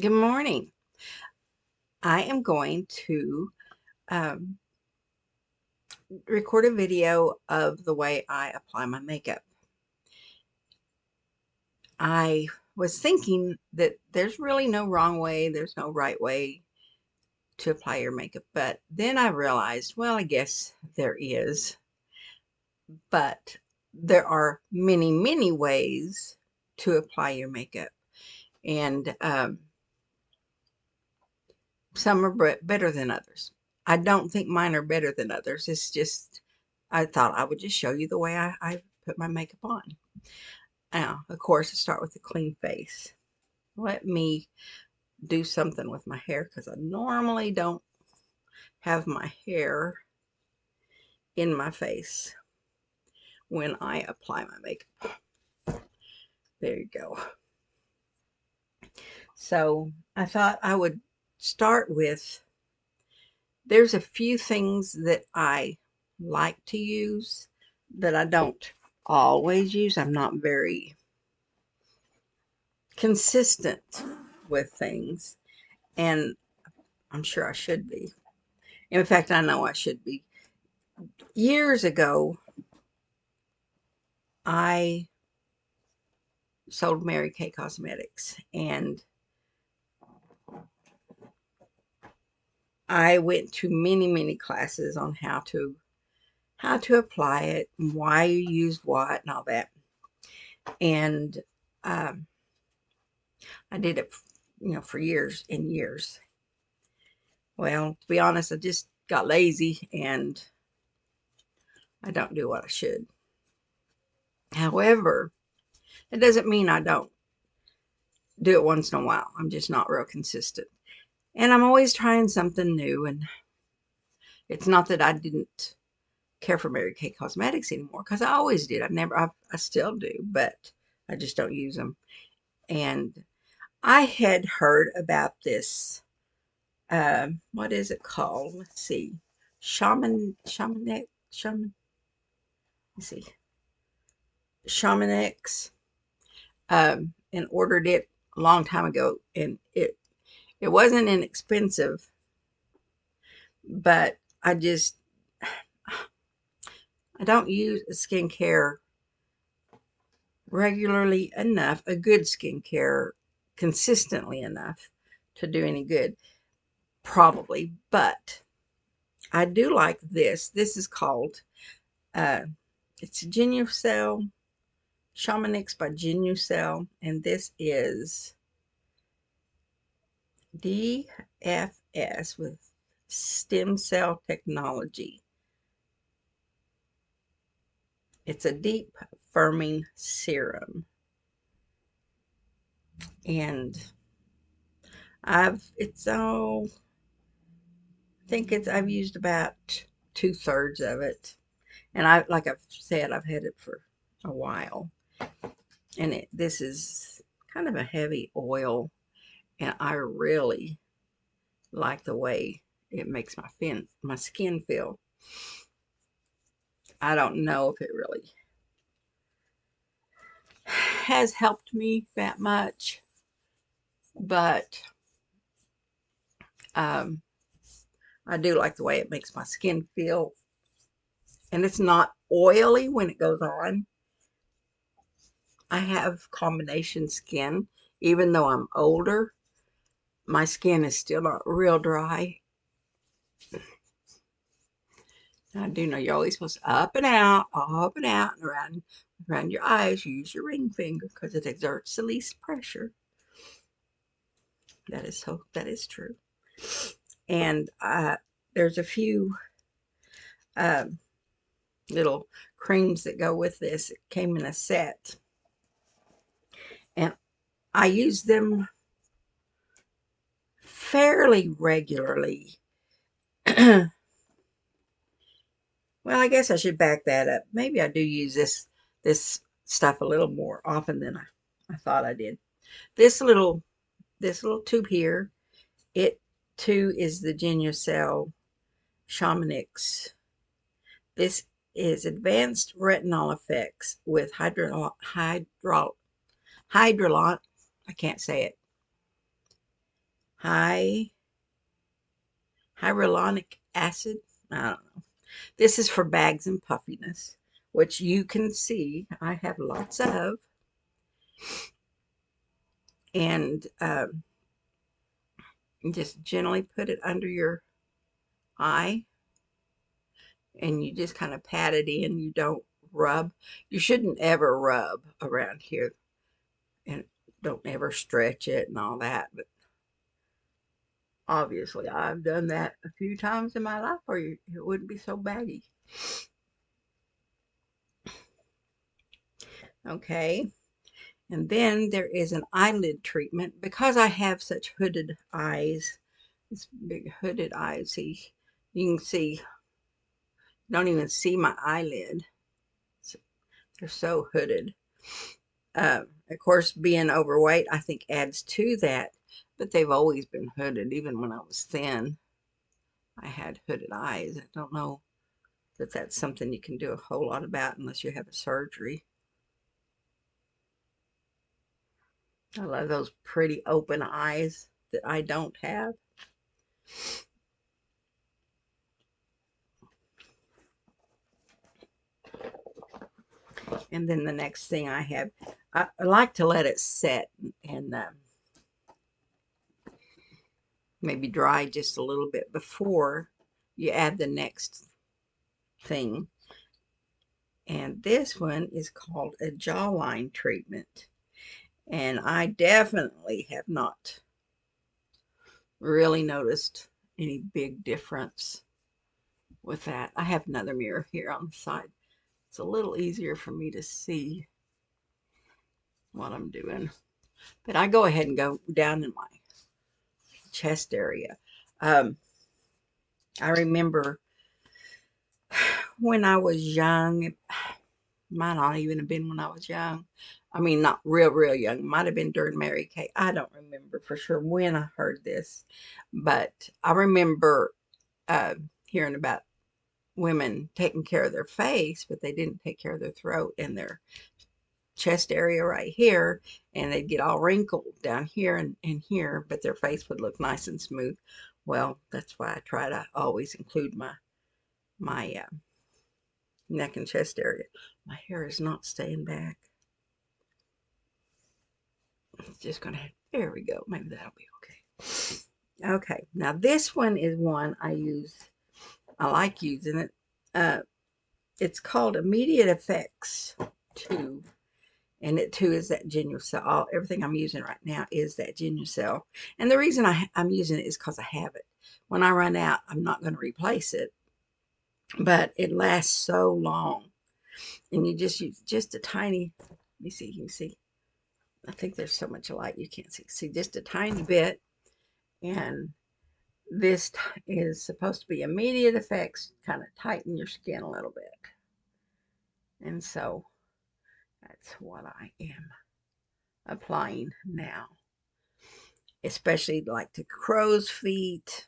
Good morning. I am going to um, record a video of the way I apply my makeup. I was thinking that there's really no wrong way, there's no right way to apply your makeup, but then I realized, well, I guess there is, but there are many, many ways to apply your makeup, and some are better than others. I don't think mine are better than others. It's just, I thought I would just show you the way I put my makeup on. Now, of course, I start with a clean face. Let me do something with my hair because I normally don't have my hair in my face when I apply my makeup. There you go. So I thought I would start with, there's a few things that I like to use that I don't always use. I'm not very consistent with things, and I'm sure I should be. In fact, I know I should be. Years ago, I sold Mary Kay Cosmetics, and I went to many, many classes on how to apply it, and why you use what, and all that. And um, I did it, for years and years. Well, to be honest, I just got lazy and I don't do what I should. However, it doesn't mean I don't do it once in a while. I'm just not real consistent. And I'm always trying something new. And it's not that I didn't care for Mary Kay Cosmetics anymore, because I always did. I still do, but I just don't use them. And I had heard about this. What is it called? Let's see. Shaman, let's see. Shamanex, and ordered it a long time ago. And it wasn't inexpensive, but I don't use skincare regularly enough, a good skincare consistently enough to do any good, probably. But I do like this. This is called, uh, it's Genucel, Shamanix by Genucel, and this is DFS with stem cell technology. It's a deep firming serum, and I've used about 2/3 of it, and like I've said, I've had it for a while, and this is kind of a heavy oil, and I really like the way it makes my skin feel. I don't know if it really has helped me that much, but um, I do like the way it makes my skin feel, and it's not oily when it goes on. I have combination skin. Even though I'm older, my skin is still not real dry. I do know you're always supposed to up and out, and around your eyes. You use your ring finger because it exerts the least pressure. That is true. And there's a few um, little creams that go with this. It came in a set, and I use them fairly regularly. Well, I guess I should back that up. Maybe I do use this stuff a little more often than I thought I did. This little this little tube here, it too is the Genucel Shamanix. This is advanced retinol effects with hydrolat. I can't say it. hyaluronic acid. I don't know. This is for bags and puffiness, which you can see I have lots of. And just gently put it under your eye, and you just kind of pat it in. You don't rub. You shouldn't ever rub around here, and don't ever stretch it and all that. But obviously, I've done that a few times in my life, or it wouldn't be so baggy. Okay. And then there is an eyelid treatment. Because I have such hooded eyes, this big hooded eyes, see, you can see, you don't even see my eyelid. They're so hooded. Of course, being overweight, I think, adds to that, but they've always been hooded. Even when I was thin, I had hooded eyes. I don't know that that's something you can do a whole lot about unless you have a surgery. I love those pretty open eyes that I don't have. And then the next thing I have, I like to let it set and maybe dry just a little bit before you add the next thing. And this one is called a jawline treatment. And I definitely have not really noticed any big difference with that. I have another mirror here on the side. It's a little easier for me to see what I'm doing. But I go ahead and go down in my chest area. I remember when I was young, it might not even have been when I was young. I mean, not real young. It might have been during Mary Kay. I don't remember for sure when I heard this, but I remember hearing about women taking care of their face, but they didn't take care of their throat and their chest area right here, and they'd get all wrinkled down here and here, but their face would look nice and smooth. Well, that's why I try to always include my neck and chest area. My hair is not staying back. It's just gonna have, there we go. Maybe that'll be okay. Okay, now this one is one I use. I like using it. It's called Immediate Effects 2. And it too is that Genucel. Everything I'm using right now is that Genucel. And the reason I'm using it is because I have it. When I run out, I'm not going to replace it. But it lasts so long. And you just use just a tiny, let me see, you can see. I think there's so much light you can't see. See, just a tiny bit. And this is supposed to be immediate effects, kind of tighten your skin a little bit. And so that's what I am applying now. Especially like to crow's feet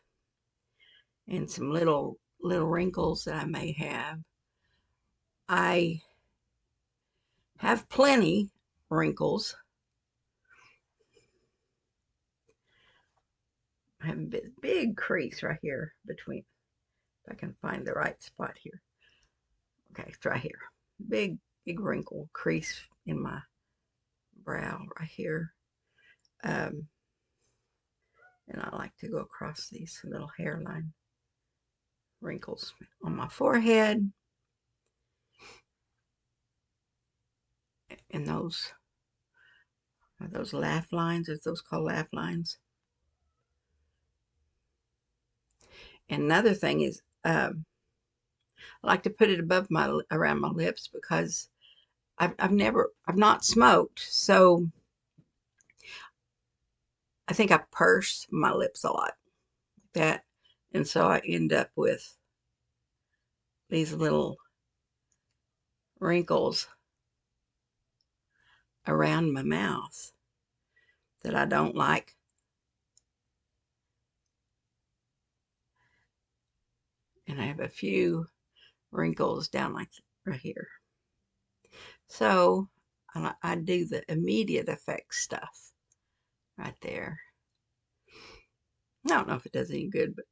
and some little wrinkles that I may have. I have plenty wrinkles. I have a big crease right here between, if I can find the right spot here. Okay, it's right here. Big wrinkle crease in my brow right here. And I like to go across these little hairline wrinkles on my forehead. And those are those laugh lines, are those called laugh lines? And another thing is, I like to put it above around my lips because I've not smoked, so I think I purse my lips a lot, that, and so I end up with these little wrinkles around my mouth that I don't like. And I have a few wrinkles down like right here. So I do the immediate effect stuff right there. I don't know if it does any good, but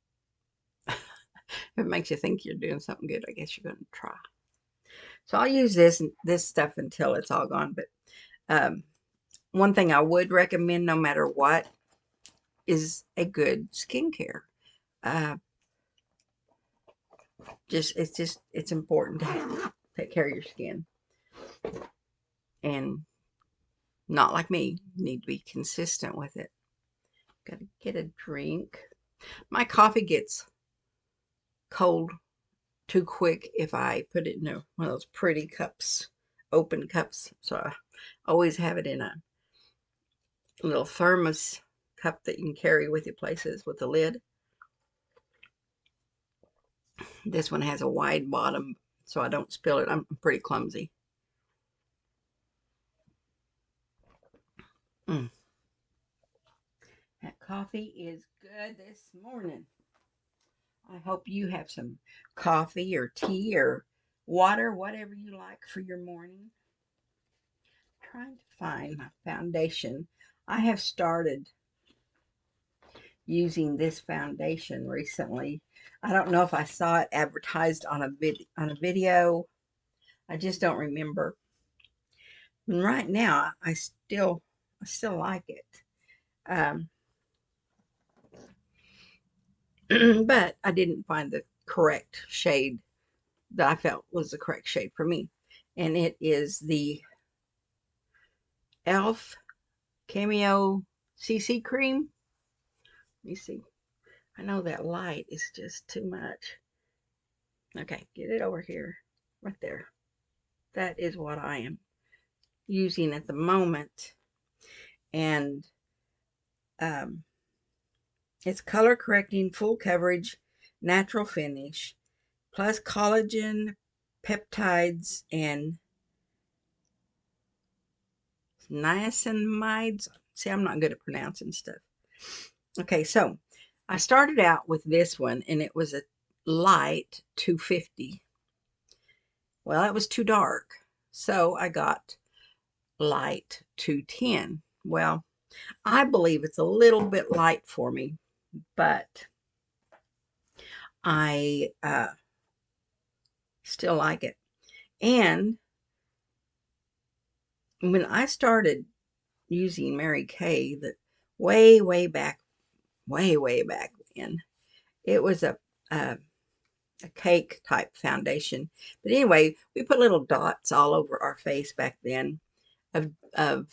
if it makes you think you're doing something good, I guess you're going to try. So I'll use this stuff until it's all gone. But one thing I would recommend, no matter what, is a good skincare. Uh, it's important to take care of your skin, and not like me, you need to be consistent with it. Got to get a drink. My coffee gets cold too quick if I put it in one of those pretty cups, open cups. So I always have it in a little thermos cup that you can carry with you places with a lid. This one has a wide bottom so I don't spill it. I'm pretty clumsy. Mm. That coffee is good this morning. I hope you have some coffee or tea or water, whatever you like for your morning. Trying to find my foundation. I have started using this foundation recently. I don't know if I saw it advertised on a video. I just don't remember. And right now, I still like it. Um, but I didn't find the correct shade that I felt was the correct shade for me. And it is the e.l.f. Cameo CC cream. Let me see. I know that light is just too much. Okay, get it over here. Right there. That is what I am using at the moment. And um, it's color correcting, full coverage, natural finish, plus collagen, peptides, and niacinamides. See, I'm not good at pronouncing stuff. Okay, so I started out with this one, and it was a light 250. Well, it was too dark, so I got light 210. Well, I believe it's a little bit light for me, but I still like it. And when I started using Mary Kay, that way back, way back when, it was a cake type foundation. But anyway, we put little dots all over our face back then of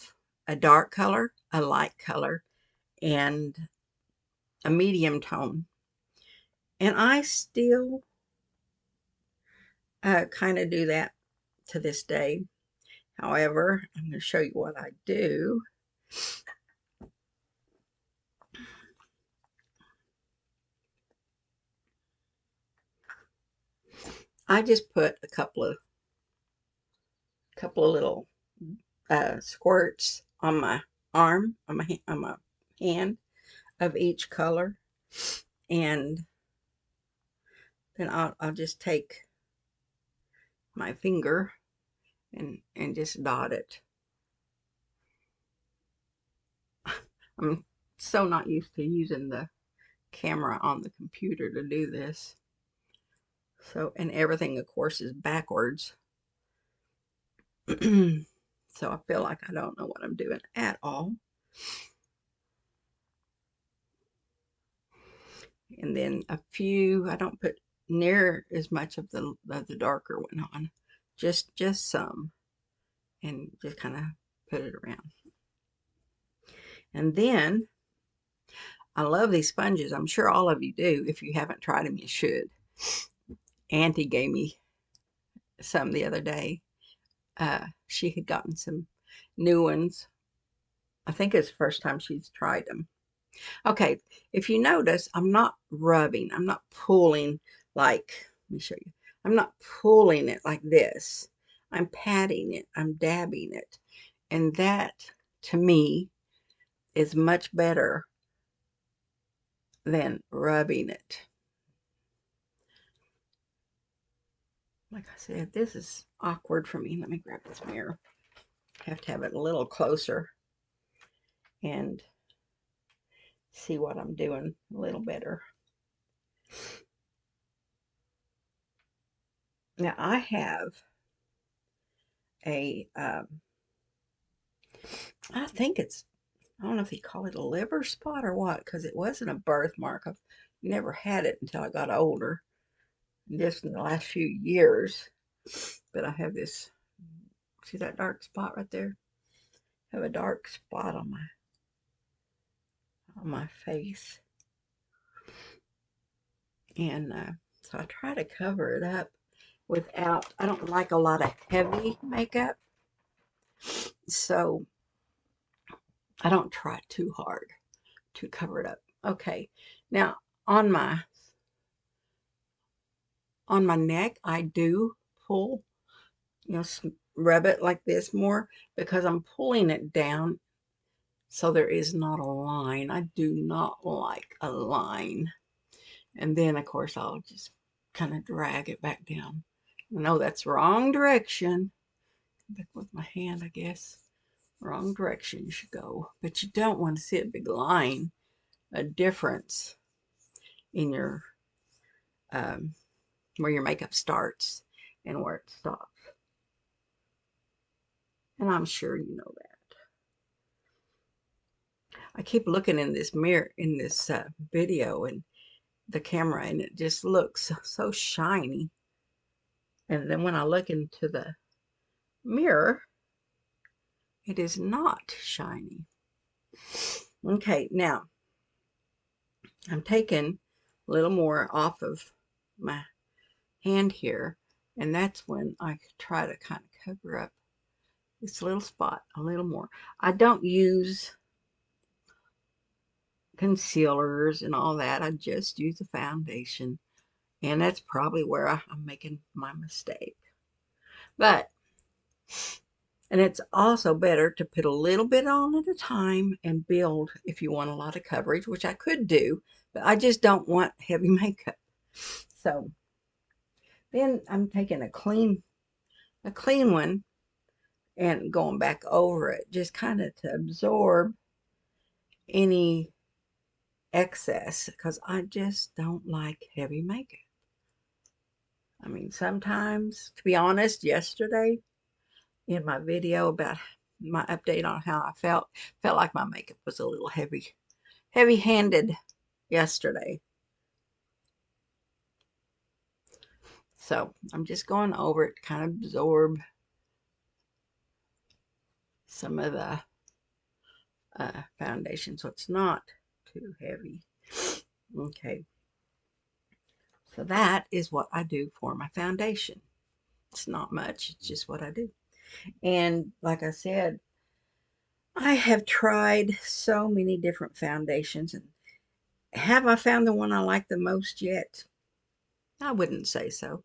a dark color, a light color, and a medium tone. And I still kind of do that to this day. However, I'm going to show you what I do. I just put a couple of little squirts on my arm, on my hand of each color, and then I'll just take my finger and just dot it. I'm so not used to using the camera on the computer to do this. So, and everything, of course, is backwards. So I feel like I don't know what I'm doing at all. And then a few, I don't put near as much of the darker one on, just some, and just kind of put it around. And then I love these sponges. I'm sure all of you do. If you haven't tried them, you should. Auntie gave me some the other day. She had gotten some new ones. I think it's the first time she's tried them. Okay, if you notice, I'm not rubbing. I'm not pulling like, let me show you. I'm not pulling it like this. I'm patting it. I'm dabbing it. And that, to me, is much better than rubbing it. Like I said, this is awkward for me. Let me grab this mirror. I have to have it a little closer. And see what I'm doing a little better. Now I have a, I think it's, I don't know if you call it a liver spot or what, because it wasn't a birthmark. I've never had it until I got older, just in the last few years. But I have this, see that dark spot right there? I have a dark spot on my face. And so I try to cover it up without, I don't like a lot of heavy makeup. So I don't try too hard to cover it up. Okay, now on my neck, I do pull, you know, rub it like this more because I'm pulling it down so there is not a line. I do not like a line. And then, of course, I'll just kind of drag it back down. I know that's wrong direction. Back with my hand, I guess. Wrong direction you should go. But you don't want to see a big line, a difference in your, where your makeup starts and where it stops. And I'm sure you know that. I keep looking in this mirror, in this video, and the camera, and it just looks so shiny. And then when I look into the mirror, it is not shiny. Okay, now I'm taking a little more off of my hand here, and that's when I try to kind of cover up this little spot a little more. I don't use concealers and all that. I just use a foundation, and that's probably where I'm making my mistake. But, and it's also better to put a little bit on at a time and build if you want a lot of coverage, which I could do, but I just don't want heavy makeup. So then I'm taking a clean one and going back over it, just kind of to absorb any excess, because I just don't like heavy makeup. I mean, sometimes, to be honest, yesterday in my video about my update on how I felt like my makeup was a little heavy-handed yesterday. So I'm just going over it to kind of absorb some of the foundation so it's not too heavy. Okay, so that is what I do for my foundation. It's not much, it's just what I do. And like I said, I have tried so many different foundations, and have I found the one I like the most yet? I wouldn't say so.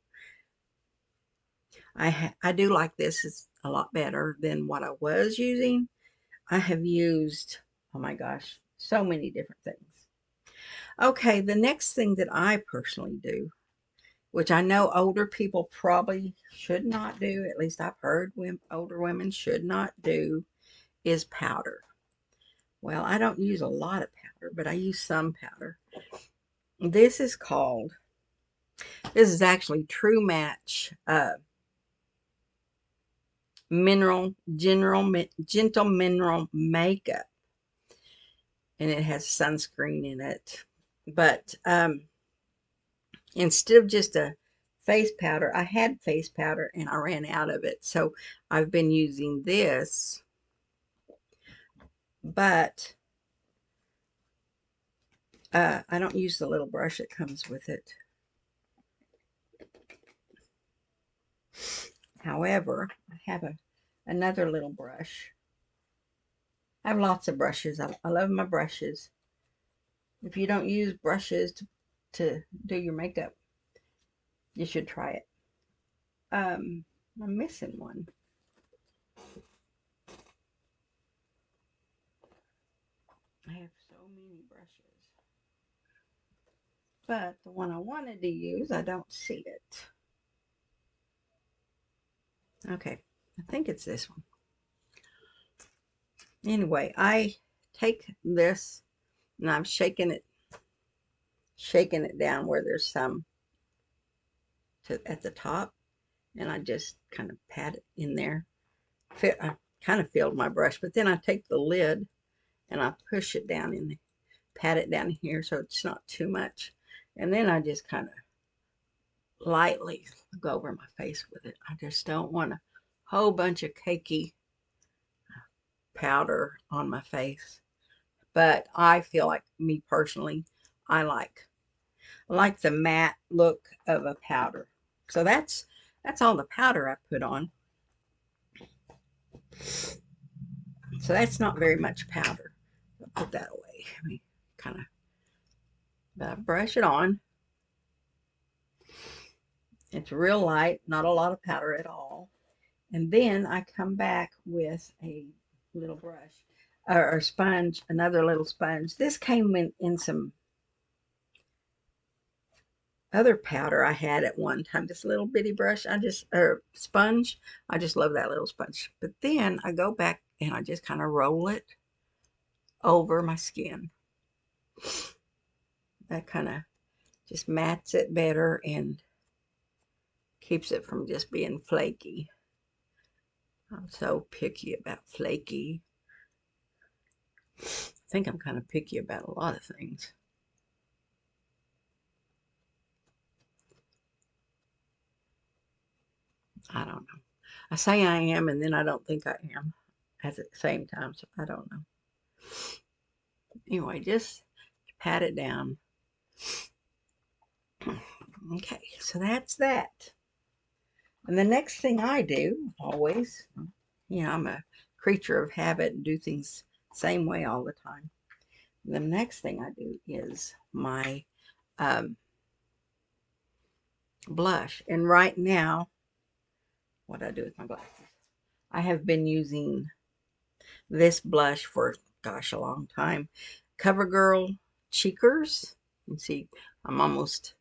I do like this. It's a lot better than what I was using. I have used, oh my gosh, so many different things. Okay, the next thing that I personally do, which I know older people probably should not do, at least I've heard older women should not do, is powder. Well, I don't use a lot of powder, but I use some powder. This is called, this is actually True Match Gentle Mineral Makeup. And it has sunscreen in it. But instead of just a face powder, I had face powder and I ran out of it. So I've been using this. But I don't use the little brush that comes with it. However, I have another little brush. I have lots of brushes. I love my brushes. If you don't use brushes to do your makeup, you should try it. I'm missing one. I have so many brushes. But the one I wanted to use, I don't see it. Okay, I think it's this one. Anyway, I take this And I'm shaking it down where there's some at the top, and I just kind of pat it in there. I kind of filled my brush, but then I take the lid and I push it down in, pat it down here so it's not too much. And then I just kind of lightly go over my face with it. I just don't want a whole bunch of cakey powder on my face. But I feel like, me personally, I like the matte look of a powder. So that's all the powder I put on. So that's not very much powder. I'll put that away. Let me kind of brush it on. It's real light, not a lot of powder at all. And then I come back with a little brush or sponge, another little sponge. This came in some other powder I had at one time. This little bitty brush, or sponge. I just love that little sponge. But then I go back and I just kind of roll it over my skin. That kind of just mats it better and keeps it from just being flaky. I'm so picky about flaky. I think I'm kind of picky about a lot of things. I don't know. I say I am, and then I don't think I am at the same time, so I don't know. Anyway, just pat it down. Okay, so that's that. And the next thing I do, always, I'm a creature of habit and do things same way all the time. The next thing I do is my blush. And right now, what I do with my glasses, I have been using this blush for, gosh, a long time. CoverGirl Cheekers. You can see I'm almost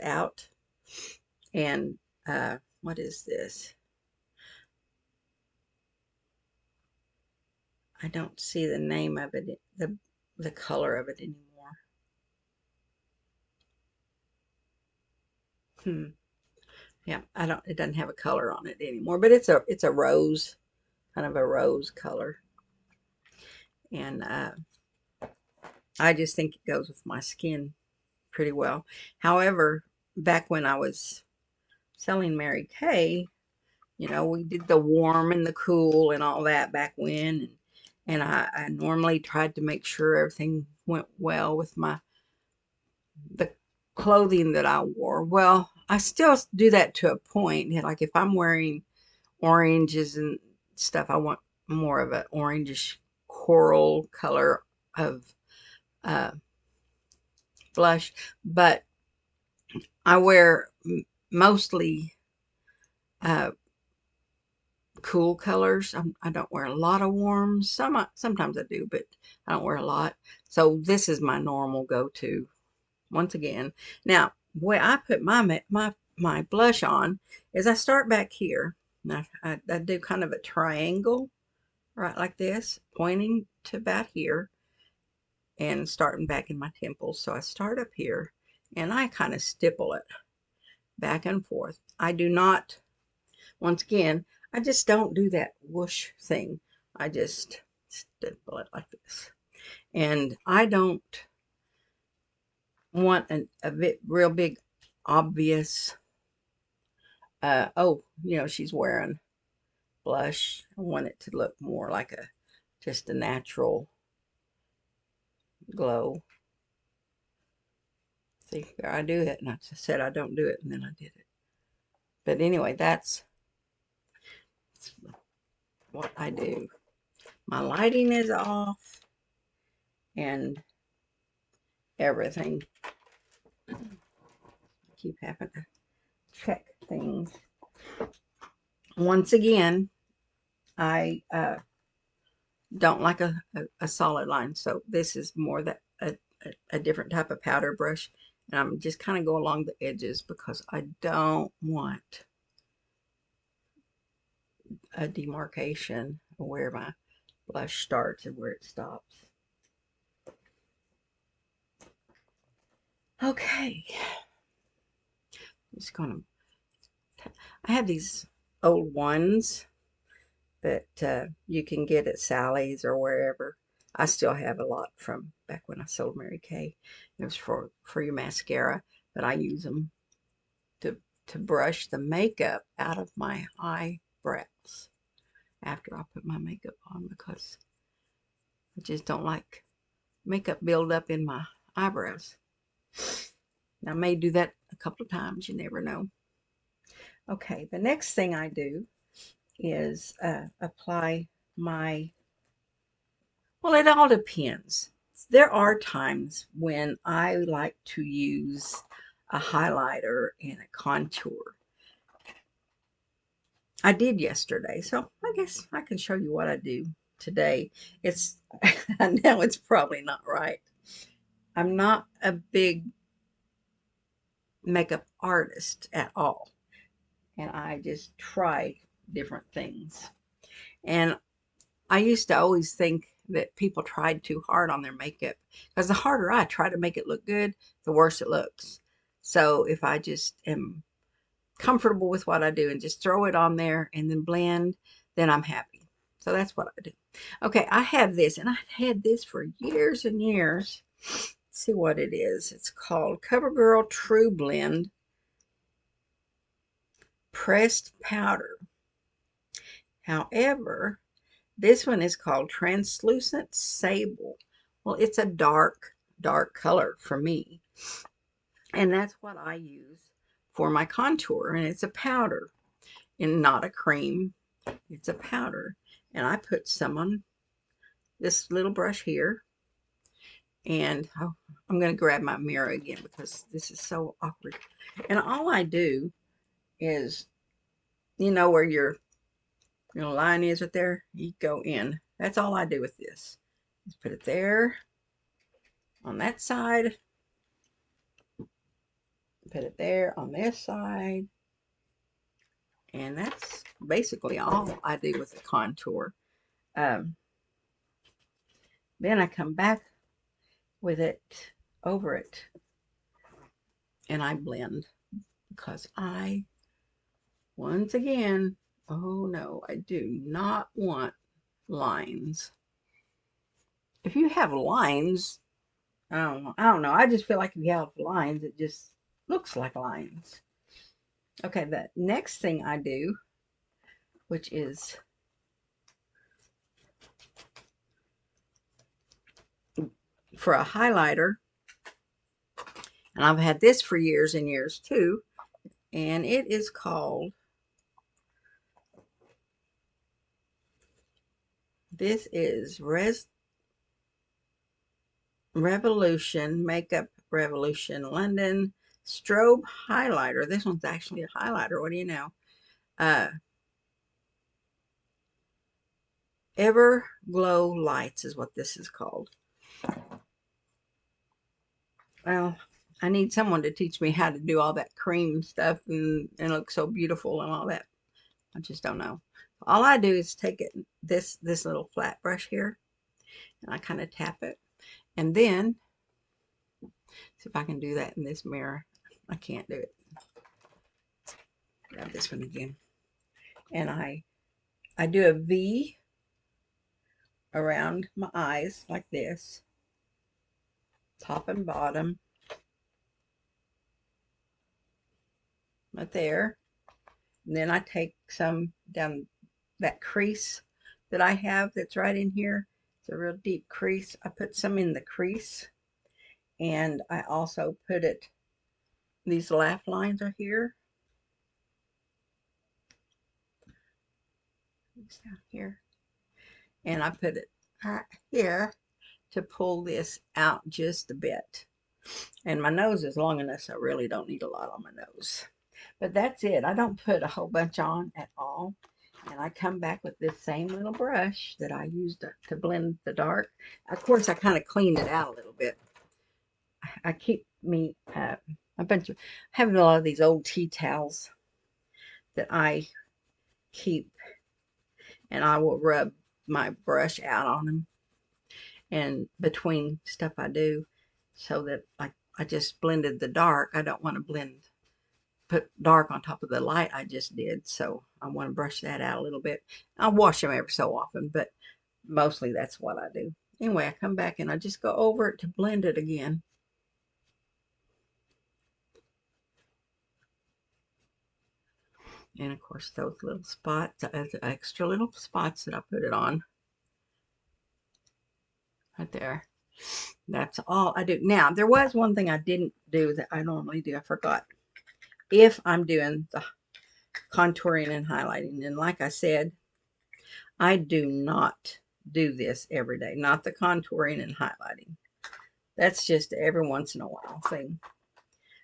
out. And what is this? I don't see the name of it, the color of it anymore. Yeah, it doesn't have a color on it anymore, but it's a rose, kind of a rose color. And I just think it goes with my skin pretty well. However, back when I was selling Mary Kay, we did the warm and the cool and all that back when. And I normally tried to make sure everything went well with the clothing that I wore. Well, I still do that to a point. Like if I'm wearing oranges and stuff, I want more of an orangish coral color of uh, blush. But I wear mostly uh, cool colors. I don't wear a lot of warms. Sometimes I do, but I don't wear a lot. So this is my normal go-to. Once again, now the way I put my blush on is I start back here. Now I do kind of a triangle, right, like this, pointing to about here and starting back in my temples. So I start up here and I kind of stipple it back and forth. I do not, once again, I just don't do that whoosh thing. I just stipple it like this. And I don't want a real big obvious, oh, she's wearing blush. I want it to look more like just a natural glow. See, there I do it, and I said I don't do it, and then I did it. But anyway, that's what I do. My lighting is off and everything. I keep having to check things. Once again, I don't like a solid line, so this is more that a different type of powder brush. And I'm just kind of go along the edges because I don't want a demarcation of where my blush starts and where it stops. Okay, I'm just gonna, I have these old ones that you can get at Sally's or wherever. I still have a lot from back when I sold Mary Kay. It was for your mascara, but I use them to brush the makeup out of my eyebrows after I put my makeup on, because I just don't like makeup build up in my eyebrows. I may do that a couple of times, you never know. Okay, the next thing I do is apply my, well, it all depends. There are times when I like to use a highlighter and a contour. I did yesterday, so I guess I can show you what I do today. It's, I know it's probably not right. I'm not a big makeup artist at all, and I just try different things. And I used to always think that people tried too hard on their makeup, because the harder I try to make it look good, the worse it looks. So if I just am comfortable with what I do and just throw it on there and then blend, then I'm happy. So that's what I do. Okay, I have this, and I've had this for years and years. Let's see what it is. It's called CoverGirl True Blend Pressed Powder. However, this one is called Translucent Sable. Well, it's a dark, dark color for me. And that's what I use for my contour. And it's a powder and not a cream. It's a powder. And I put some on this little brush here. And oh, I'm going to grab my mirror again because this is so awkward. And all I do is, you know where your line is right there? You go in. That's all I do with this. Just put it there on that side. Put it there on this side. And that's basically all I do with the contour. Um, then I come back with it over it and I blend, because I, once again, oh no, I do not want lines. If you have lines, I don't know. I just feel like if you have lines, it just looks like lines. Okay, the next thing I do, which is for a highlighter, and I've had this for years and years too, and it is called, this is Revolution Makeup Revolution London Strobe Highlighter. This one's actually a highlighter. What do you know? Uh, Everglow Lights is what this is called. Well, I need someone to teach me how to do all that cream stuff and look so beautiful and all that. I just don't know. All I do is take it, this little flat brush here, and I kind of tap it. And then, see if I can do that in this mirror. I can't do it. Grab this one again. And I do a V around my eyes like this, top and bottom, right there. And then I take some down that crease that I have that's right in here. It's a real deep crease. I put some in the crease, and I also put it, these laugh lines are here. It's down here. And I put it right here to pull this out just a bit. And my nose is long enough, so I really don't need a lot on my nose. But that's it. I don't put a whole bunch on at all. And I come back with this same little brush that I used to blend the dark. Of course, I kind of cleaned it out a little bit. I keep me a bunch of, having a lot of these old tea towels that I keep, and I will rub my brush out on them and between stuff I do, so that, like, I just blended the dark. I don't want to put dark on top of the light I just did. So I want to brush that out a little bit. I'll wash them every so often, but mostly that's what I do. Anyway, I come back and I just go over it to blend it again. And of course, those little spots, extra little spots that I put it on. Right there. That's all I do. Now, there was one thing I didn't do that I normally do. I forgot. If I'm doing the contouring and highlighting, and like I said, I do not do this every day. Not the contouring and highlighting. That's just every once in a while thing.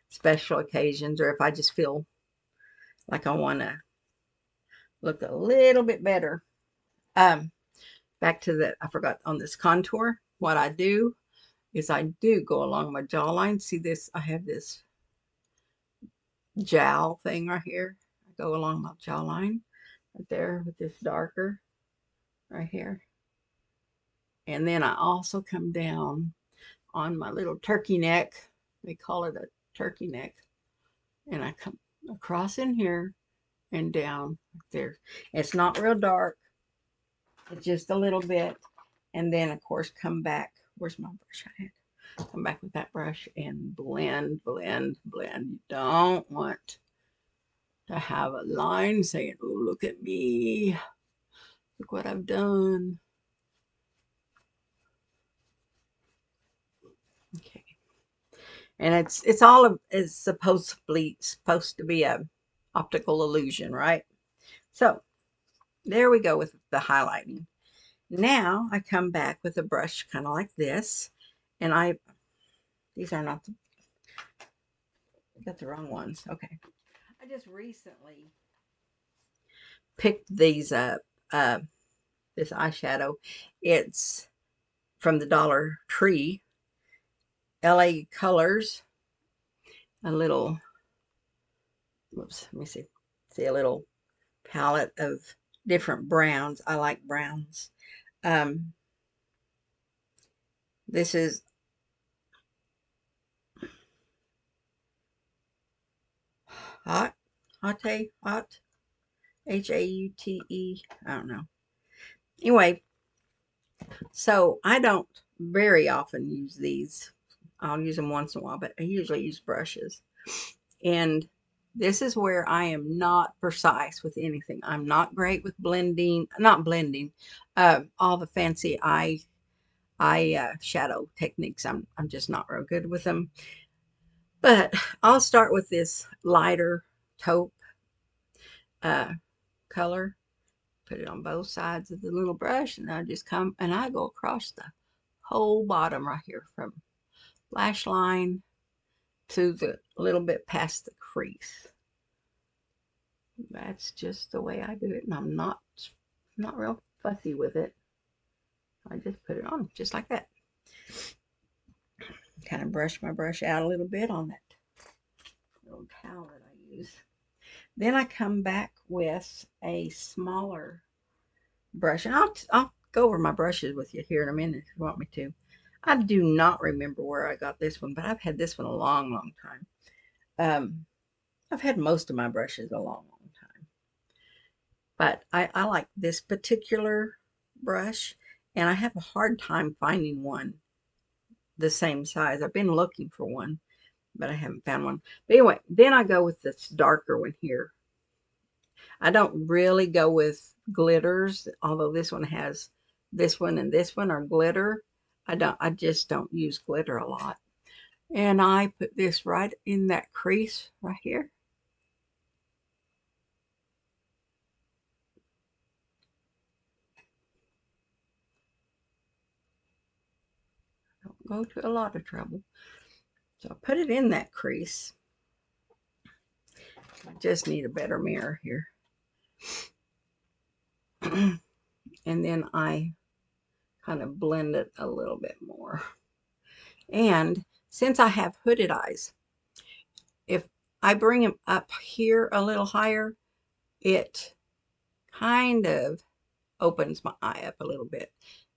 Special occasions, or if I just feel like I want to look a little bit better. Back to the, I forgot on this contour, what I do is I do go along my jawline. See this, I have this jowl thing right here. I go along my jawline right there with this darker right here. And then I also come down on my little turkey neck. They call it a turkey neck. And I come across in here and down there. It's not real dark. It's just a little bit. And then, of course, come back. Where's my brush I had? Come back with that brush and blend, blend, blend. You don't want to have a line saying, oh, look at me. Look what I've done. Okay. And it's all it's supposedly supposed to be a optical illusion, right? So there we go with the highlighting. Now I come back with a brush kind of like this, and these are not the, I got the wrong ones. Okay. I just recently picked these up, this eyeshadow. It's from the Dollar Tree, LA Colors, a little, whoops, let me see a little palette of different browns. I like browns. This is hot, hot, Haute. I don't know. Anyway, so I don't very often use these. I'll use them once in a while, but I usually use brushes. And this is where I am not precise with anything. I'm not great with blending, not blending, all the fancy eye shadow techniques. I'm just not real good with them. But I'll start with this lighter taupe color. Put it on both sides of the little brush, and I just come and I go across the whole bottom right here from lash line to the little bit past the crease. That's just the way I do it, and I'm not real fussy with it. I just put it on just like that. Kind of brush my brush out a little bit on that little towel that I use. Then I come back with a smaller brush, and I'll go over my brushes with you here in a minute if you want me to. I do not remember where I got this one, but I've had this one a long, long time. I've had most of my brushes a long, long time. But I like this particular brush, and I have a hard time finding one the same size. I've been looking for one, but I haven't found one. But anyway, then I go with this darker one here. I don't really go with glitters, although this one has, this one and this one are glitter. I just don't use glitter a lot. And I put this right in that crease right here. Don't go to a lot of trouble. So I put it in that crease. I just need a better mirror here. And then I kind of blend it a little bit more. And since I have hooded eyes, if I bring them up here a little higher, it kind of opens my eye up a little bit.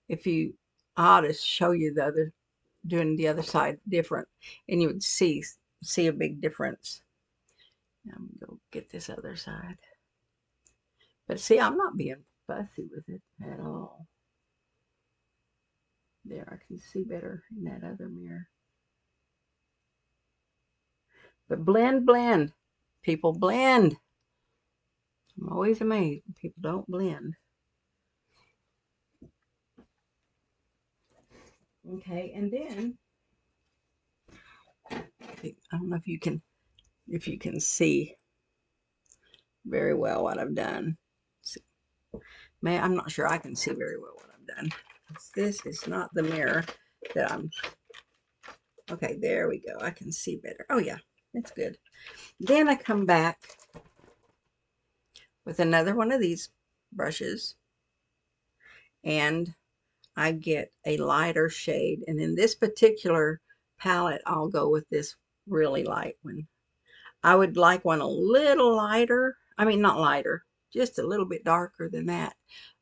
If you, I ought to show you doing the other side different, and you would see a big difference. I'm gonna go get this other side. But see, I'm not being fussy with it at all. There, I can see better in that other mirror. But blend, blend. People blend. I'm always amazed when people don't blend. Okay, and then I don't know if you can see very well what I've done. Man, I'm not sure I can see very well what I've done. This is not the mirror that I'm. Okay, there we go. I can see better. Oh yeah, it's good. Then I come back with another one of these brushes, and I get a lighter shade. And in this particular palette, I'll go with this really light one. I would like one a little lighter. I mean, not lighter, just a little bit darker than that.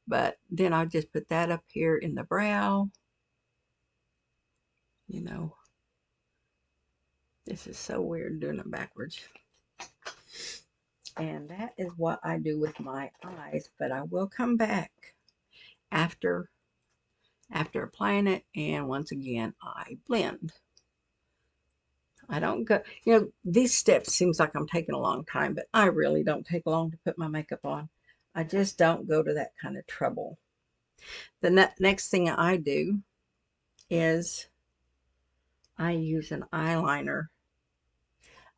But then I'll just put that up here in the brow. You know, this is so weird doing it backwards. And that is what I do with my eyes. But I will come back after applying it, and once again I blend. I don't go, these steps seems like I'm taking a long time, but I really don't take long to put my makeup on. I just don't go to that kind of trouble. The next thing I do is I use an eyeliner.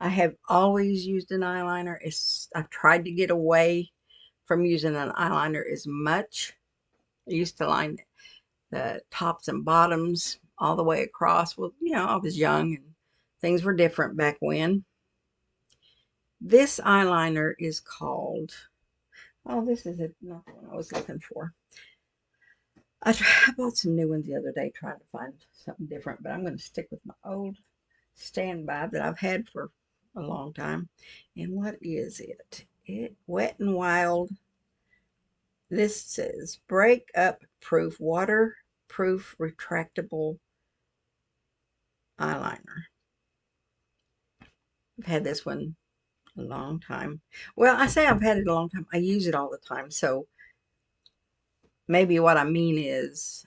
I have always used an eyeliner. I've tried to get away from using an eyeliner as much. I used to line the tops and bottoms all the way across. Well, I was young and things were different back when. This eyeliner is called, oh, this is not the one I was looking for. I bought some new ones the other day trying to find something different, but I'm going to stick with my old standby that I've had for a long time. And what is it? Wet n Wild. This says break-up proof, waterproof, retractable eyeliner. I've had this one a long time. Well, I say I've had it a long time. I use it all the time. So maybe what I mean is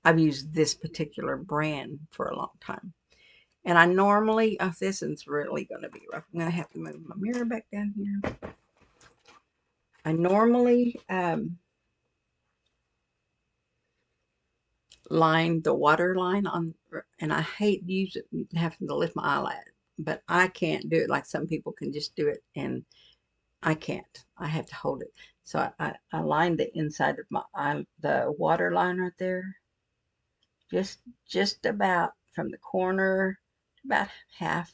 I've used this particular brand for a long time. And I normally, this is really going to be rough. I'm going to have to move my mirror back down here. I normally line the water line on, and I hate having to lift my eyelid, but I can't do it like some people can just do it, and I can't. I have to hold it. So I line the inside of my eye, the water line right there, just about from the corner, about half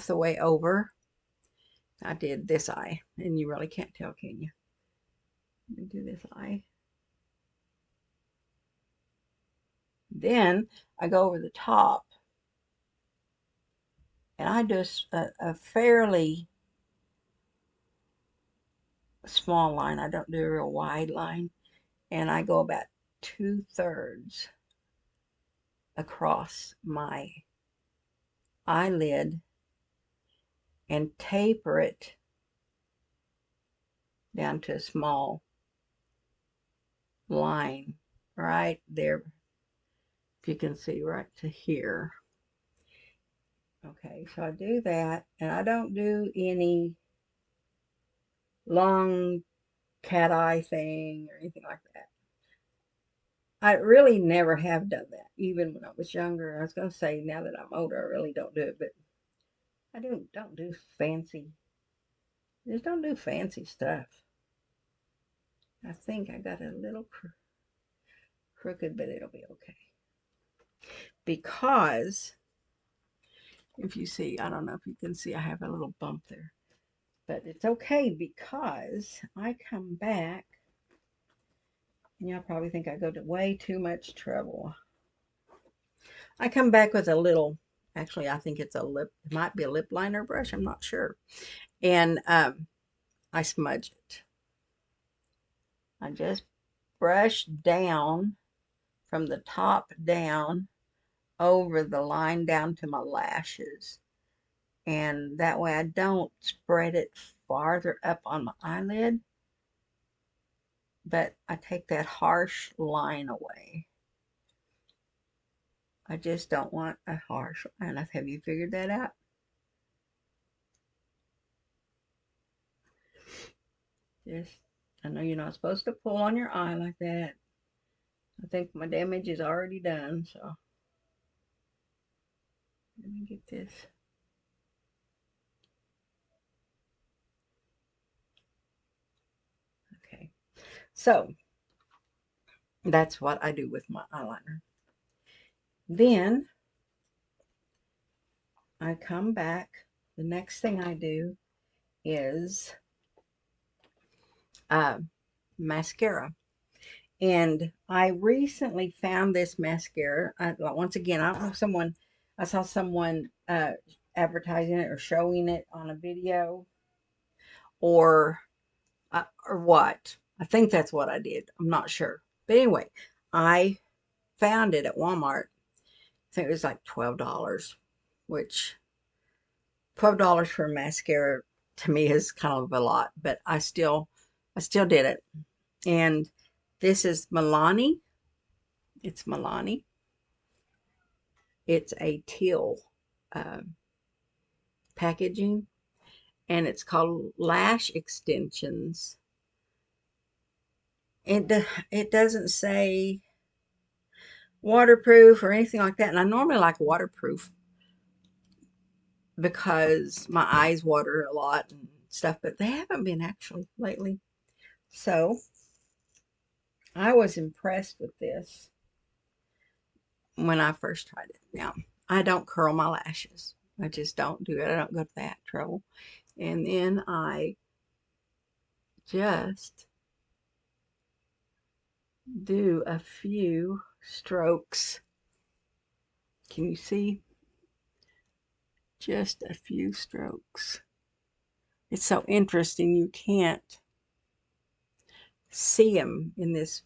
the way over. I did this eye, and you really can't tell, can you? Let me do this eye. Then I go over the top, and I do a fairly small line. I don't do a real wide line, and I go about 2/3 across my eyelid and taper it down to a small line right there, if you can see, right to here. Okay, so I do that, and I don't do any long cat eye thing or anything like that. I really never have done that, even when I was younger. I was going to say, now that I'm older, I really don't do it, but I don't do fancy, just don't do fancy stuff. I think I got a little crooked, but it'll be okay. Because if you see, I don't know if you can see, I have a little bump there, but it's okay because I come back, and y'all probably think I go to way too much trouble. I come back with a little, actually, I think it might be a lip liner brush, I'm not sure. And I smudge it. I just brush down from the top down over the line down to my lashes. And that way I don't spread it farther up on my eyelid, but I take that harsh line away. I just don't want a harsh line. Have you figured that out? Just, I know you're not supposed to pull on your eye like that. I think my damage is already done, so let me get this. Okay, so that's what I do with my eyeliner. Then I come back. The next thing I do is mascara. And I recently found this mascara. Once again, I don't know if I saw someone advertising it or showing it on a video or what. I think that's what I did. I'm not sure. But anyway, I found it at Walmart. I think it was like $12, which $12 for a mascara to me is kind of a lot, but I still did it. And this is Milani. It's Milani. It's a teal uh, packaging, and it's called Lash Extensions. It doesn't say waterproof or anything like that, and I normally like waterproof because my eyes water a lot and stuff, but they haven't been actually lately. So I was impressed with this when I first tried it. Now, I don't curl my lashes. I just don't do it. I don't go to that trouble. And then I just do a few strokes. Can you see? Just a few strokes. It's so interesting you can't see them in this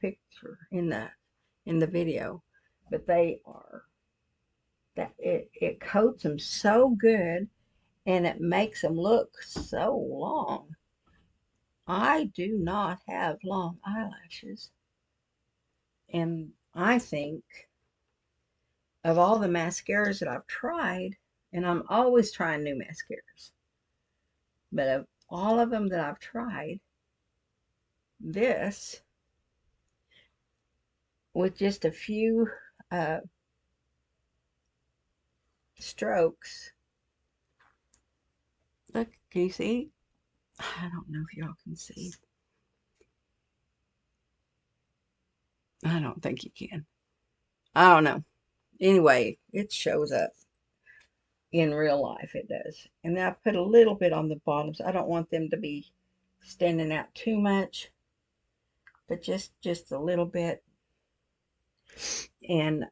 picture in the video, but they are that it coats them so good and it makes them look so long. I do not have long eyelashes, and I think of all the mascaras that I've tried, and I'm always trying new mascaras, but of all of them that I've tried, this with just a few uh, strokes. Look, can you see? I don't know if y'all can see. I don't think you can. I don't know. Anyway, it shows up in real life. It does. And then I put a little bit on the bottoms. I don't want them to be standing out too much, but just a little bit. And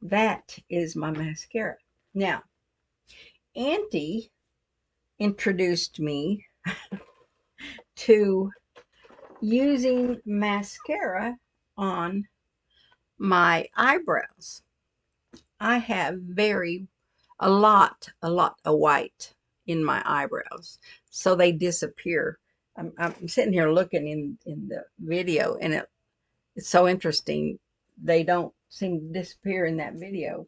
that is my mascara. Now, Auntie introduced me to using mascara on my eyebrows. I have a lot of white in my eyebrows, so they disappear. I'm sitting here looking in the video, and it's so interesting. They don't seem to disappear in that video,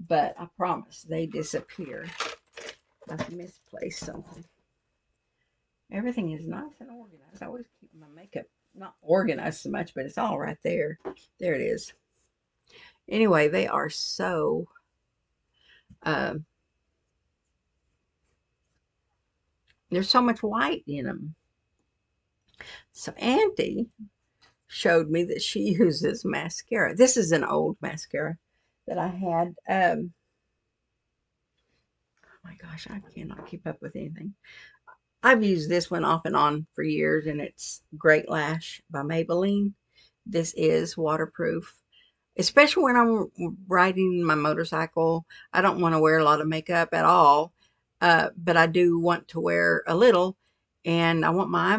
but I promise they disappear. I've misplaced something. Everything is nice and organized. I always keep my makeup not organized so much, but it's all right there. There it is. Anyway, they are so uh, there's so much white in them. So Auntie showed me that she uses mascara. This is an old mascara that I had. Oh my gosh, I cannot keep up with anything. I've used this one off and on for years, and it's Great Lash by Maybelline. This is waterproof, especially when I'm riding my motorcycle. I don't want to wear a lot of makeup at all, but I do want to wear a little, and I want my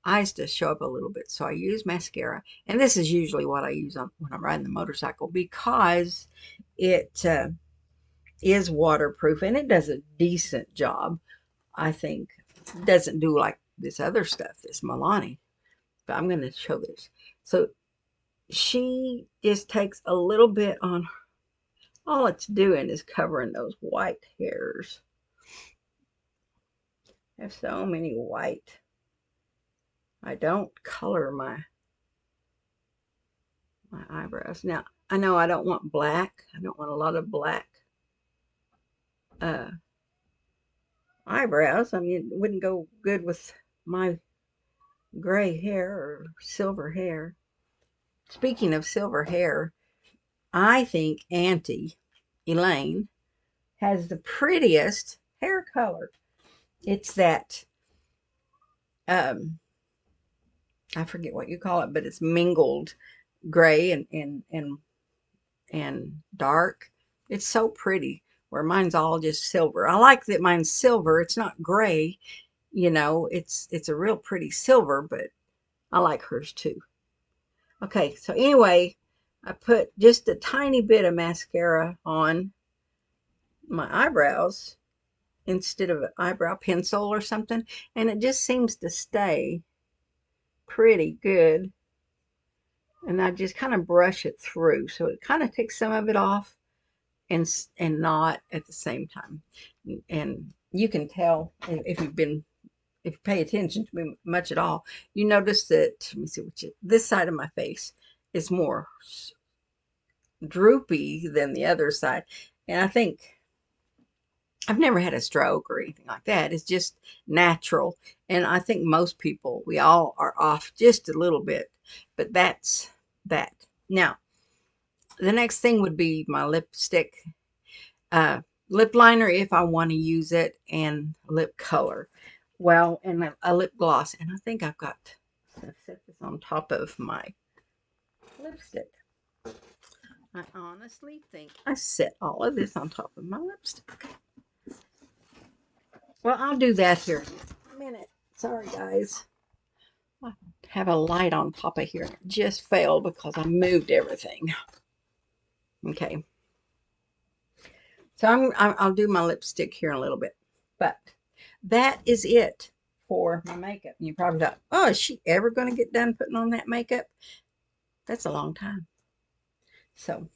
eyes to show up a little bit. So I use mascara, and this is usually what I use when I'm riding the motorcycle because it is waterproof and it does a decent job. I think it doesn't do like this other stuff, this Milani, but I'm going to show this. So she just takes a little bit on, all it's doing is covering those white hairs. I have so many white. I don't color my eyebrows. Now, I know I don't want black. I don't want a lot of black uh, eyebrows. I mean, it wouldn't go good with my gray hair or silver hair. Speaking of silver hair, I think Auntie Elaine has the prettiest hair color. It's that, I forget what you call it, but it's mingled gray and dark. It's so pretty. Where mine's all just silver. I like that mine's silver. It's not gray, it's a real pretty silver, but I like hers too. Okay, so anyway, I put just a tiny bit of mascara on my eyebrows instead of an eyebrow pencil or something, and it just seems to stay pretty good. And I just kind of brush it through, so it kind of takes some of it off and not at the same time. And you can tell if you pay attention to me much at all, you notice that, let me see, this side of my face is more droopy than the other side. And I think I've never had a stroke or anything like that. It's just natural. And I think most people, we all are off just a little bit, but that's that. Now, the next thing would be my lipstick, uh, lip liner if I want to use it, and lip color. Well, and a lip gloss. And I think I've set this on top of my lipstick. I honestly think I set all of this on top of my lipstick. Well, I'll do that here in a minute. Sorry, guys. I have a light on top of here. It just failed because I moved everything. Okay. So I'll do my lipstick here in a little bit. But that is it for my makeup. You probably thought, oh, is she ever going to get done putting on that makeup? That's a long time. So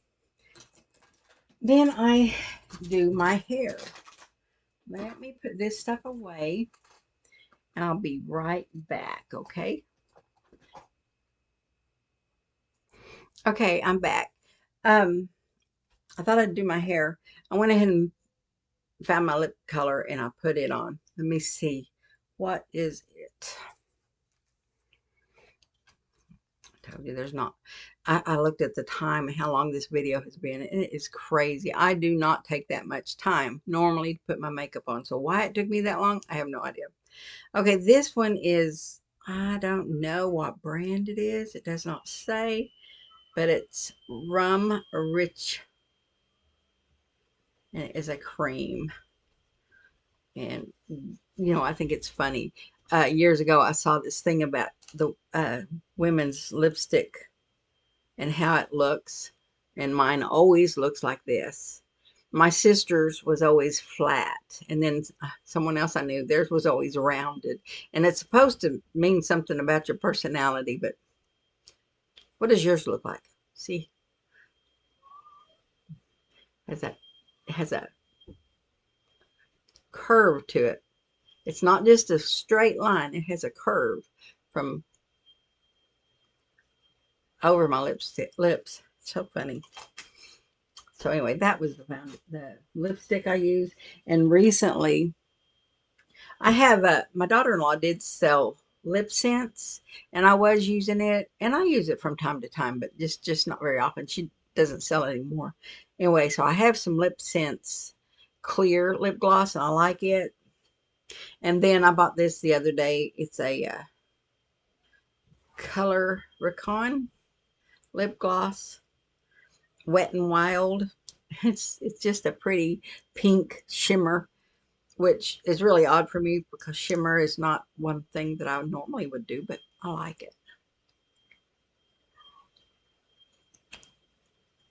then I do my hair. Let me put this stuff away and I'll be right back, okay? Okay, I'm back. I thought I'd do my hair. I went ahead and found my lip color and I put it on. Let me see. What is it? I told you there's not. I looked at the time and how long this video has been, and it is crazy. I do not take that much time normally to put my makeup on. So why it took me that long, I have no idea. Okay, this one is, I don't know what brand it is. It does not say, but it's Rum Rich, and it is a cream. And, I think it's funny. Years ago, I saw this thing about the women's lipstick and how it looks. And mine always looks like this. My sister's was always flat. And then someone else I knew, theirs was always rounded. And it's supposed to mean something about your personality. But what does yours look like? See? It has a curve to it. It's not just a straight line. It has a curve from over my lips. So funny. So anyway, that was the lipstick I use. And recently, I have my daughter-in-law did sell lip scents, and I was using it, and I use it from time to time, but just not very often. She doesn't sell it anymore. Anyway, so I have some lip scents, clear lip gloss, and I like it. And then I bought this the other day. It's a Color Recon lip gloss, Wet and Wild. It's just a pretty pink shimmer. which is really odd for me because shimmer is not one thing that I normally would do, but I like it.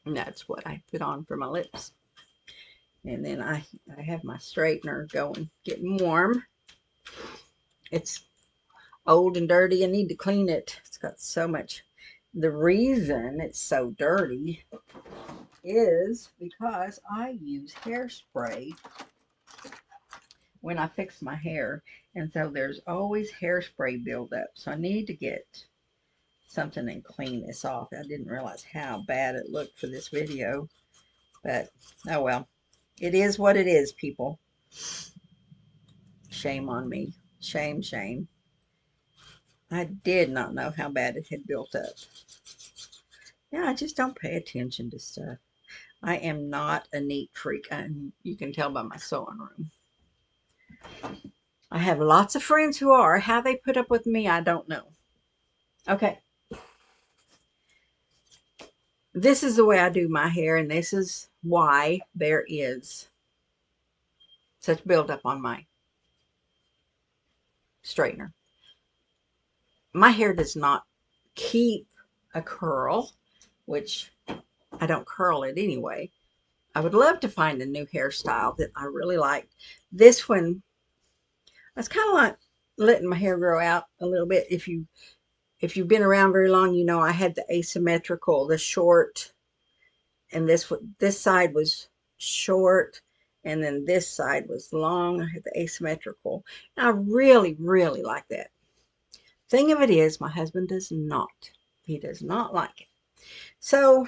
And that's what I put on for my lips. And then I have my straightener going, getting warm. It's old and dirty. I need to clean it. It's got so much. The reason it's so dirty is because I use hairspray when I fix my hair. And so there's always hairspray buildup. So I need to get something and clean this off. I didn't realize how bad it looked for this video. But, oh well. It is what it is, people. Shame on me. Shame, shame. I did not know how bad it had built up. Yeah, I just don't pay attention to stuff. I am not a neat freak. You can tell by my sewing room. I have lots of friends who are. How they put up with me, I don't know. Okay. This is the way I do my hair, and this is why there is such buildup on my straightener. My hair does not keep a curl, which I don't curl it anyway. I would love to find a new hairstyle that I really liked. This one, I was kind of like letting my hair grow out a little bit. If you've been around very long, you know I had the asymmetrical, the short, and this side was short, and then this side was long. I had the asymmetrical. And I really, really like that. Thing of it is, my husband does not. He does not like it. So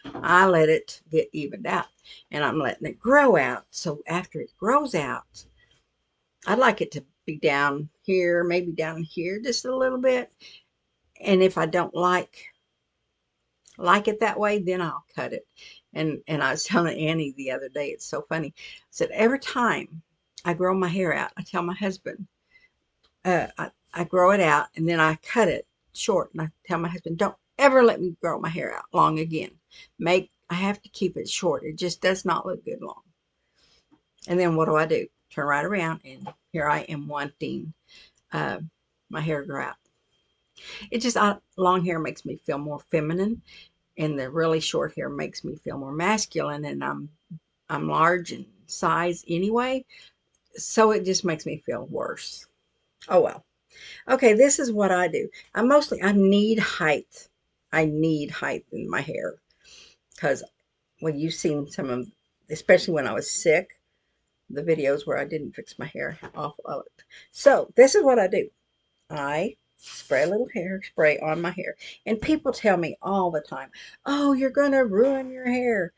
I let it get evened out, and I'm letting it grow out. So after it grows out, I'd like it to be down here, maybe down here just a little bit. And if I don't like it that way, then I'll cut it. And I was telling Annie the other day, it's so funny. I said, every time I grow my hair out, I tell my husband, I grow it out and then I cut it short. And I tell my husband, don't ever let me grow my hair out long again. I have to keep it short. It just does not look good long. And then what do? Turn right around, and here I am wanting my hair to grow out. It just, long hair makes me feel more feminine, and the really short hair makes me feel more masculine, and I'm large in size anyway, so it just makes me feel worse. Oh well. Okay, this is what I do. I need height. I need height in my hair because when you've seen some of, especially when I was sick, the videos where I didn't fix my hair, how awful I looked. So this is what I do. I spray a little hairspray on my hair. And people tell me all the time, oh, you're going to ruin your hair.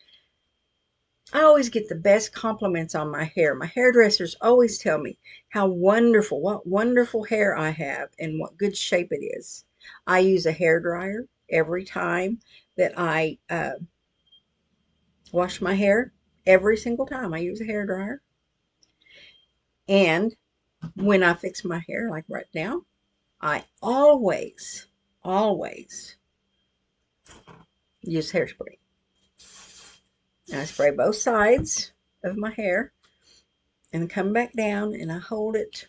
I always get the best compliments on my hair. My hairdressers always tell me what wonderful hair I have and what good shape it is. I use a hair dryer every time that I wash my hair. Every single time I use a hair dryer. And when I fix my hair, like right now, I always use hairspray. And I spray both sides of my hair and come back down, and I hold it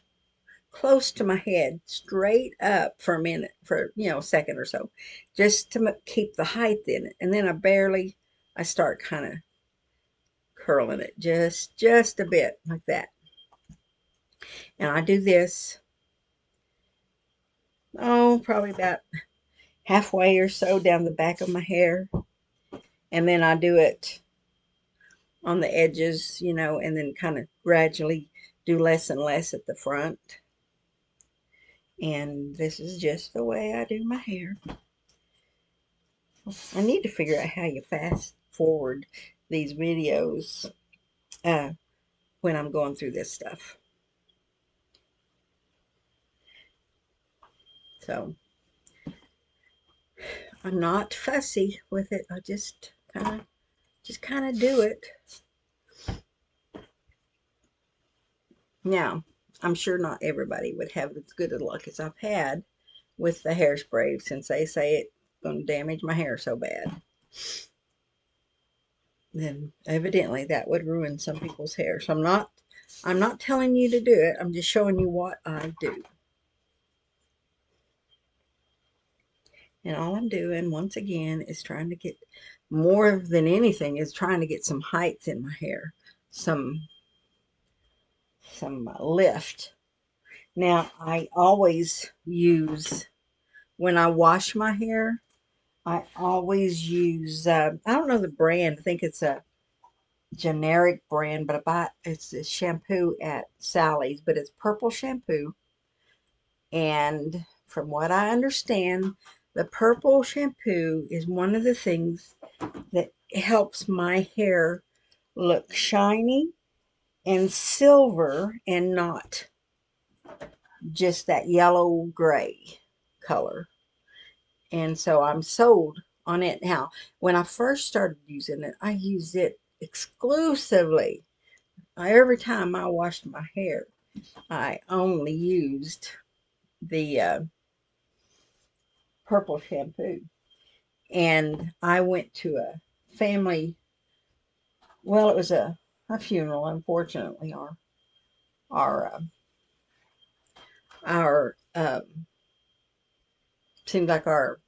close to my head, straight up for a minute, for, a second or so, just to keep the height in it. And then I start kind of curling it just a bit like that. And I do this, probably about halfway or so down the back of my hair. And then I do it on the edges, and then kind of gradually do less and less at the front. And this is just the way I do my hair. I need to figure out how you fast forward these videos when I'm going through this stuff. So I'm not fussy with it. I just kind of do it. Now, I'm sure not everybody would have as good a luck as I've had with the hairspray, since they say it's going to damage my hair so bad. Then evidently that would ruin some people's hair. So I'm not I'm not telling you to do it. I'm just showing you what I do. And all I'm doing, once again, is trying to get, more than anything, is trying to get some height in my hair. Some lift. Now, I always use, when I wash my hair, I always use, I don't know the brand. I think it's a generic brand, but it's a shampoo at Sally's, but it's purple shampoo. And from what I understand, the purple shampoo is one of the things that helps my hair look shiny and silver and not just that yellow gray color. And so I'm sold on it. Now, when I first started using it, I used it exclusively. Every time I washed my hair, I only used the purple shampoo. And I went to a family, well, it was a funeral, unfortunately. Our, seems like our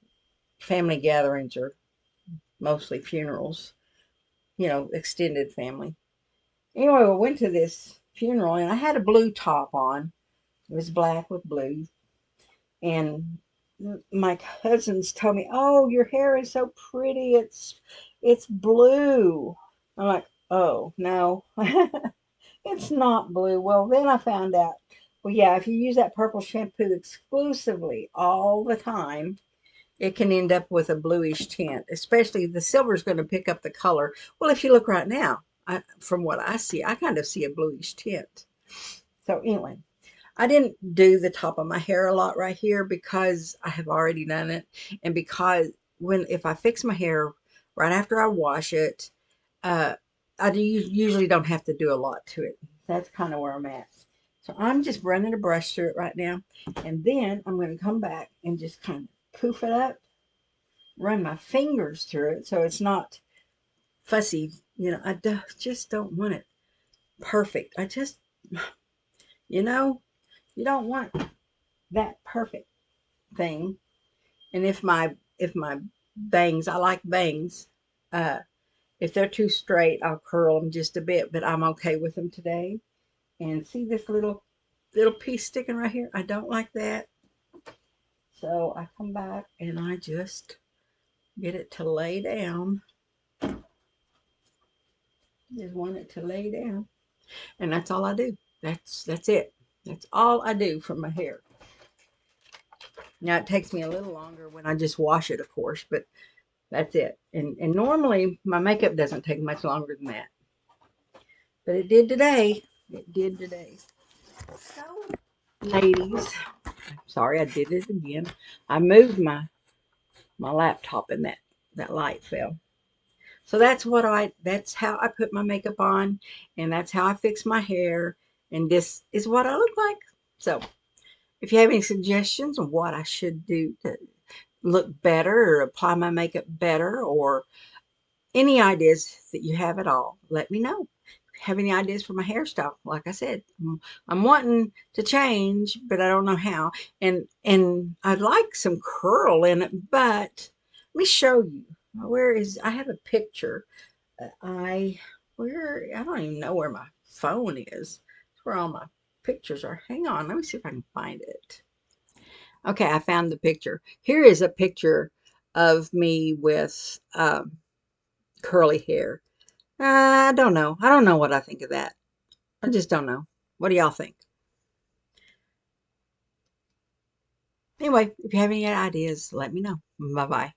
family gatherings are mostly funerals, extended family. Anyway, we went to this funeral and I had a blue top on. It was black with blue. And my cousins told me, "Oh, your hair is so pretty. It's blue." I'm like, "Oh, no." It's not blue. Well, then I found out, well, yeah, if you use that purple shampoo exclusively all the time, it can end up with a bluish tint, especially the silver is going to pick up the color. Well, if you look right now, from what I see, I kind of see a bluish tint. So anyway, I didn't do the top of my hair a lot right here because I have already done it. And because if I fix my hair right after I wash it, uh, usually don't have to do a lot to it. That's kind of where I'm at. So I'm just running a brush through it right now. And then I'm going to come back and just kind of poof it up, run my fingers through it so it's not fussy. I just don't want it perfect. You know, you don't want that perfect thing. And if my bangs, I like bangs. Uh, if they're too straight, I'll curl them just a bit, but I'm okay with them today. And see this little piece sticking right here? I don't like that. So I come back and I just get it to lay down. Just want it to lay down. And that's all I do. That's it. That's all I do for my hair. Now it takes me a little longer when I just wash it, of course, but that's it. And normally my makeup doesn't take much longer than that. But it did today. It did today. So, ladies, sorry I did it again. I moved my laptop and that light fell. So that's how I put my makeup on, and that's how I fix my hair, and this is what I look like. So if you have any suggestions on what I should do to look better or apply my makeup better, or any ideas that you have at all, let me know. If you have any ideas for my hairstyle, like I said, I'm wanting to change, but I don't know how. And I'd like some curl in it, but let me show you. I have a picture. I don't even know where my phone is. It's where all my pictures are. Hang on, let me see if I can find it. Okay, I found the picture. Here is a picture of me with curly hair. I don't know. I don't know what I think of that. I just don't know. What do y'all think? Anyway, if you have any ideas, let me know. Bye bye.